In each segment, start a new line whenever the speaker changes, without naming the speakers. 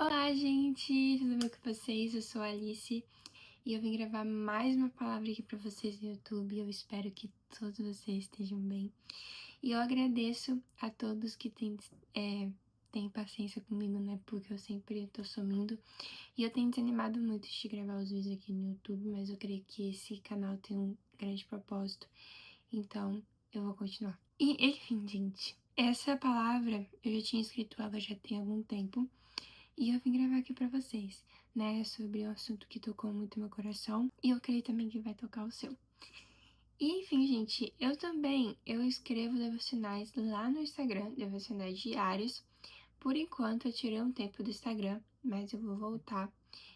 Olá, gente! Tudo bem com vocês? Eu sou a Alice e eu vim gravar mais uma palavra aqui pra vocês no YouTube. Eu espero que todos vocês estejam bem. E eu agradeço a todos que têm paciência comigo, né? Porque eu sempre tô sumindo. E eu tenho desanimado muito de gravar os vídeos aqui no YouTube, mas eu creio que esse canal tem um grande propósito. Então, eu vou continuar. E, enfim, gente, essa palavra eu já tinha escrito ela já tem algum tempo. E eu vim gravar aqui pra vocês, né, sobre um assunto que tocou muito meu coração e eu creio também que vai tocar o seu. E, enfim, gente, eu escrevo devocionais lá no Instagram, devocionais diários. Por enquanto eu tirei um tempo do Instagram, mas eu vou voltar.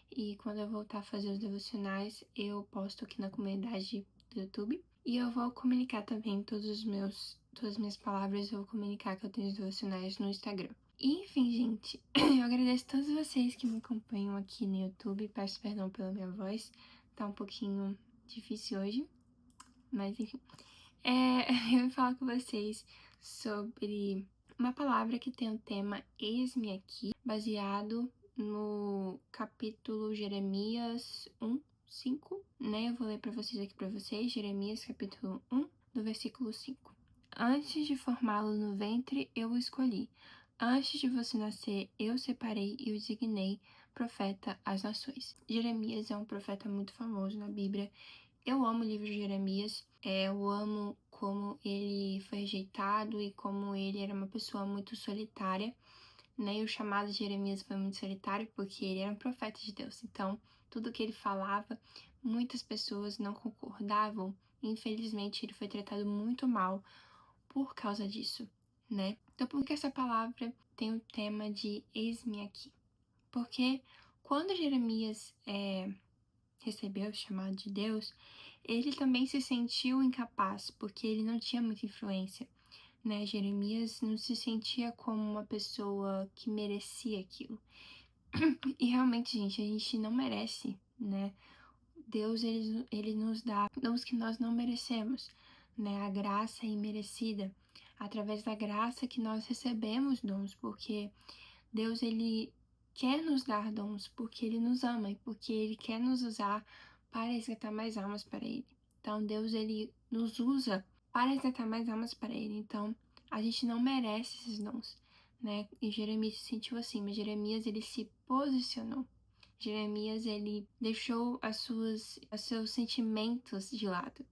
E quando eu voltar a fazer os devocionais, eu posto aqui na comunidade do YouTube. E eu vou comunicar também todas as minhas palavras, eu vou comunicar que eu tenho os devocionais no Instagram. E, enfim, gente, eu agradeço a todos vocês que me acompanham aqui no YouTube. Peço perdão pela minha voz, tá um pouquinho difícil hoje, mas enfim. Eu vim falar com vocês sobre uma palavra que tem o tema Eis-me aqui, baseado no capítulo Jeremias 1:5, né? Eu vou ler para vocês aqui para vocês, Jeremias capítulo 1, do versículo 5. Antes de formá-lo no ventre, eu o escolhi. Antes de você nascer, eu separei e o designei profeta às nações. Jeremias é um profeta muito famoso na Bíblia. Eu amo o livro de Jeremias, eu amo como ele foi rejeitado e como ele era uma pessoa muito solitária, né? E o chamado de Jeremias foi muito solitário porque ele era um profeta de Deus. Então, tudo que ele falava, muitas pessoas não concordavam. Infelizmente, ele foi tratado muito mal por causa disso, né? Então, por que essa palavra tem o tema de eis-me aqui? Porque quando Jeremias recebeu o chamado de Deus, ele também se sentiu incapaz, porque ele não tinha muita influência, né? Jeremias não se sentia como uma pessoa que merecia aquilo. E realmente, gente, a gente não merece, né? Deus, ele nos dá dons que nós não merecemos, né? A graça é imerecida. Através da graça que nós recebemos dons, porque Deus, ele quer nos dar dons, porque ele nos ama e porque ele quer nos usar para resgatar mais almas para ele. Então, Deus, ele nos usa para resgatar mais almas para ele. Então, a gente não merece esses dons, né? E Jeremias se sentiu assim, mas Jeremias, ele se posicionou. Jeremias, ele deixou os seus sentimentos de lado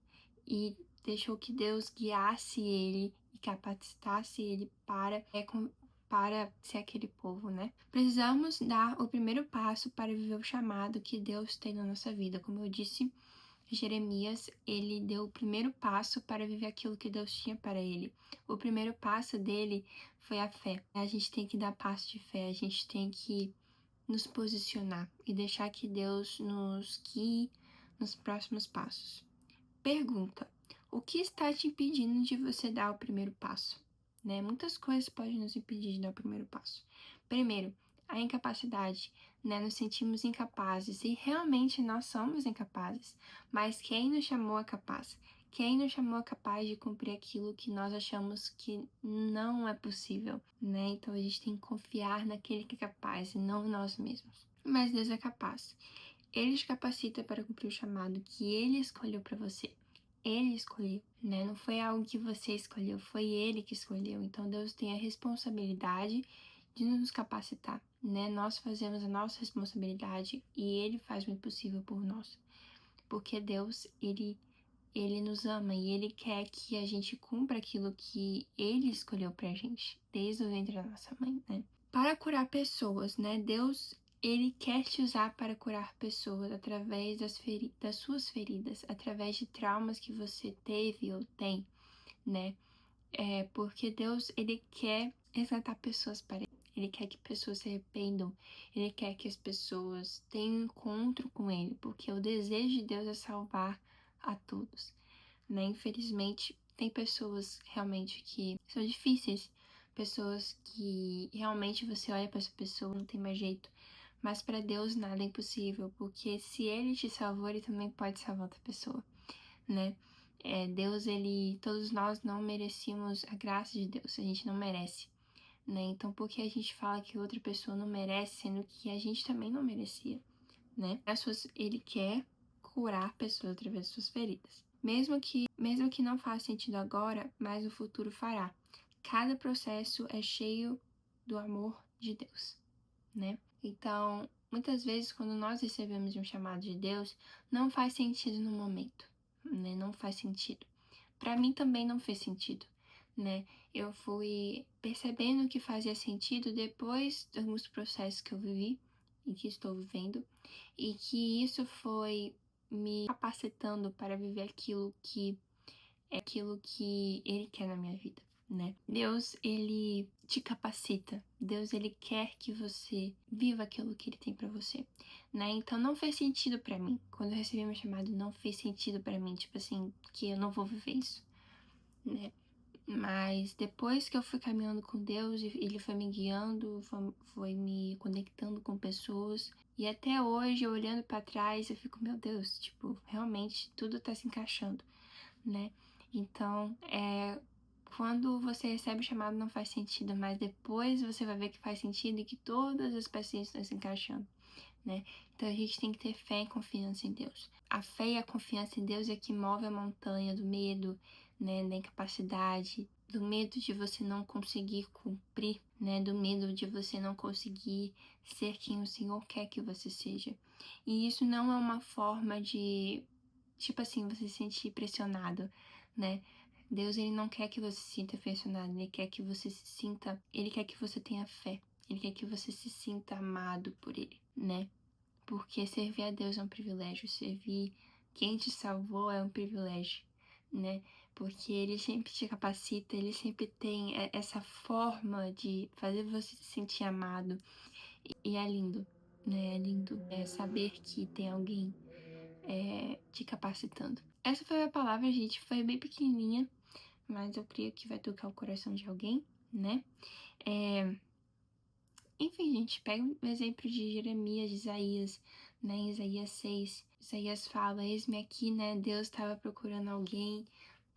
e deixou que Deus guiasse ele e capacitasse ele para ser aquele povo, né? Precisamos dar o primeiro passo para viver o chamado que Deus tem na nossa vida. Como eu disse, Jeremias, ele deu o primeiro passo para viver aquilo que Deus tinha para ele. O primeiro passo dele foi a fé. A gente tem que dar passo de fé, a gente tem que nos posicionar e deixar que Deus nos guie nos próximos passos. Pergunta: o que está te impedindo de você dar o primeiro passo? Né? Muitas coisas podem nos impedir de dar o primeiro passo. Primeiro, a incapacidade, né? Nos sentimos incapazes e realmente nós somos incapazes. Mas quem nos chamou é capaz? Quem nos chamou é capaz de cumprir aquilo que nós achamos que não é possível, né? Então a gente tem que confiar naquele que é capaz e não em nós mesmos. Mas Deus é capaz. Ele te capacita para cumprir o chamado que ele escolheu para você. Ele escolheu, né? Não foi algo que você escolheu, foi ele que escolheu. Então Deus tem a responsabilidade de nos capacitar, né? Nós fazemos a nossa responsabilidade e ele faz o impossível por nós. Porque Deus, ele nos ama e ele quer que a gente cumpra aquilo que ele escolheu pra gente, desde o ventre da nossa mãe, né? Para curar pessoas, né? Deus, ele quer te usar para curar pessoas através das suas feridas, através de traumas que você teve ou tem, né? Porque Deus, ele quer resgatar pessoas para ele. Ele quer que pessoas se arrependam. Ele quer que as pessoas tenham um encontro com ele, porque o desejo de Deus é salvar a todos, né? Infelizmente, tem pessoas realmente que são difíceis, pessoas que realmente você olha para essa pessoa não tem mais jeito, mas para Deus nada é impossível, porque se ele te salvou, ele também pode salvar outra pessoa, né? Deus, todos nós não merecíamos a graça de Deus, a gente não merece, né? Então, por que a gente fala que outra pessoa não merece, sendo que a gente também não merecia, né? Ele quer curar pessoas através de suas feridas. Mesmo que não faça sentido agora, mas no futuro fará. Cada processo é cheio do amor de Deus, né? Então, muitas vezes, quando nós recebemos um chamado de Deus, não faz sentido no momento, né? Não faz sentido. Para mim também não fez sentido, né? Eu fui percebendo que fazia sentido depois de alguns processos que eu vivi e que estou vivendo, e que isso foi me capacitando para viver aquilo que Ele quer na minha vida, né? Deus, Ele te capacita. Deus, Ele quer que você viva aquilo que Ele tem para você, né? Então não fez sentido para mim. Quando eu recebi meu chamado, não fez sentido para mim, tipo assim, que eu não vou viver isso, né? Mas depois que eu fui caminhando com Deus, Ele foi me guiando, foi me conectando com pessoas. E até hoje, eu olhando para trás, eu fico, meu Deus, tipo, realmente tudo tá se encaixando, né? Então, quando você recebe o chamado não faz sentido, mas depois você vai ver que faz sentido e que todas as pecinhas estão se encaixando, né? Então a gente tem que ter fé e confiança em Deus. A fé e a confiança em Deus é que move a montanha do medo, né, da incapacidade, do medo de você não conseguir cumprir, né, do medo de você não conseguir ser quem o Senhor quer que você seja. E isso não é uma forma de, tipo assim, você se sentir pressionado, né? Deus, ele não quer que você se sinta pressionado, ele quer que você se sinta, ele quer que você tenha fé, ele quer que você se sinta amado por ele, né? Porque servir a Deus é um privilégio, servir quem te salvou é um privilégio, né? Porque ele sempre te capacita, ele sempre tem essa forma de fazer você se sentir amado. E é lindo, né? É lindo saber que tem alguém te capacitando. Essa foi a palavra, gente, foi bem pequenininha, mas eu creio que vai tocar o coração de alguém, né? Enfim, gente, pega o exemplo de Jeremias, de Isaías, né? Em Isaías 6, Isaías fala: Eis-me aqui, né? Deus estava procurando alguém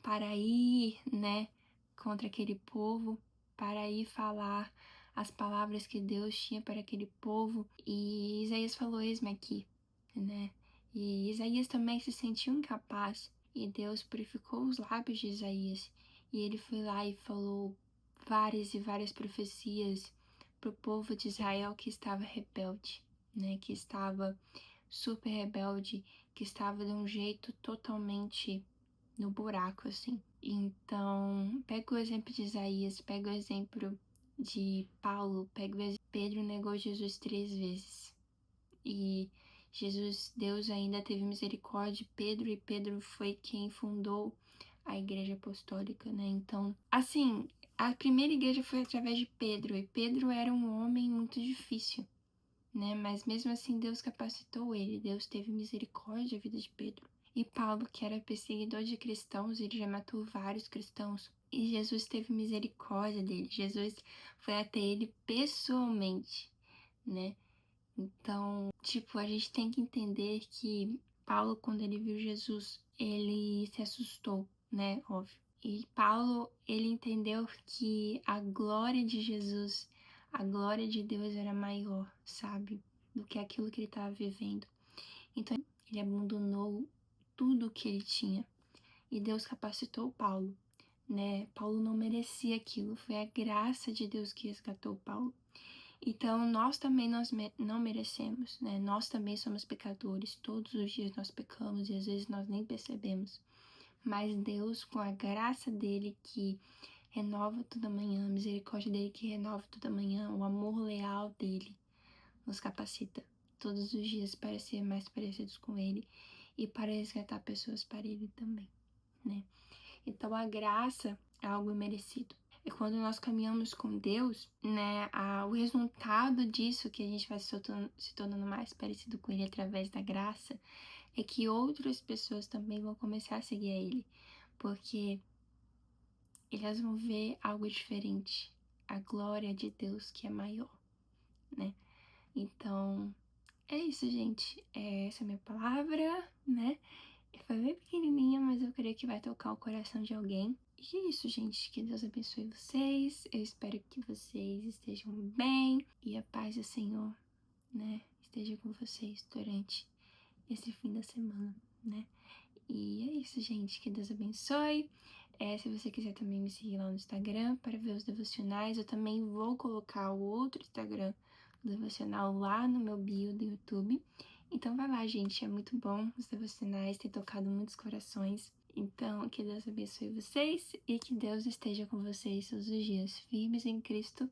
para ir, né? Contra aquele povo, para ir falar as palavras que Deus tinha para aquele povo. E Isaías falou: Eis-me aqui, né? E Isaías também se sentiu incapaz. E Deus purificou os lábios de Isaías. E ele foi lá e falou várias e várias profecias para o povo de Israel que estava rebelde, né? Que estava super rebelde, que estava de um jeito totalmente no buraco, assim. Então, pega o exemplo de Isaías, pega o exemplo de Paulo, pega o exemplo. Pedro negou Jesus 3 vezes. E Deus ainda teve misericórdia de Pedro, e Pedro foi quem fundou a igreja apostólica, né? Então, assim, a primeira igreja foi através de Pedro, e Pedro era um homem muito difícil, né? Mas mesmo assim, Deus capacitou ele, Deus teve misericórdia da vida de Pedro. E Paulo, que era perseguidor de cristãos, ele já matou vários cristãos. E Jesus teve misericórdia dele. Jesus foi até ele pessoalmente, né? Então, tipo, a gente tem que entender que Paulo, quando ele viu Jesus, ele se assustou, né? Óbvio. E Paulo, ele entendeu que a glória de Jesus, a glória de Deus era maior, sabe? Do que aquilo que ele estava vivendo. Então, ele abandonou tudo que ele tinha. E Deus capacitou Paulo, né? Paulo não merecia aquilo. Foi a graça de Deus que resgatou Paulo. Então, nós também não merecemos, né? Nós também somos pecadores, todos os dias nós pecamos e às vezes nós nem percebemos. Mas Deus, com a graça dele que renova toda manhã, a misericórdia dele que renova toda manhã, o amor leal dele nos capacita todos os dias para ser mais parecidos com ele e para resgatar pessoas para ele também, né? Então, a graça é algo imerecido. E quando nós caminhamos com Deus, né, o resultado disso, que a gente vai se tornando mais parecido com Ele através da graça, é que outras pessoas também vão começar a seguir a Ele, porque elas vão ver algo diferente, a glória de Deus que é maior, né? Então, é isso, gente. Essa é a minha palavra, né? Foi bem pequenininha, mas eu creio que vai tocar o coração de alguém. E é isso, gente. Que Deus abençoe vocês. Eu espero que vocês estejam bem e a paz do Senhor, né, esteja com vocês durante esse fim da semana, né? E é isso, gente. Que Deus abençoe. Se você quiser também me seguir lá no Instagram para ver os devocionais, eu também vou colocar o outro Instagram do devocional lá no meu bio do YouTube. Então vai lá, gente. É muito bom. Os devocionais têm tocado muitos corações. Então, que Deus abençoe vocês e que Deus esteja com vocês todos os dias, firmes em Cristo.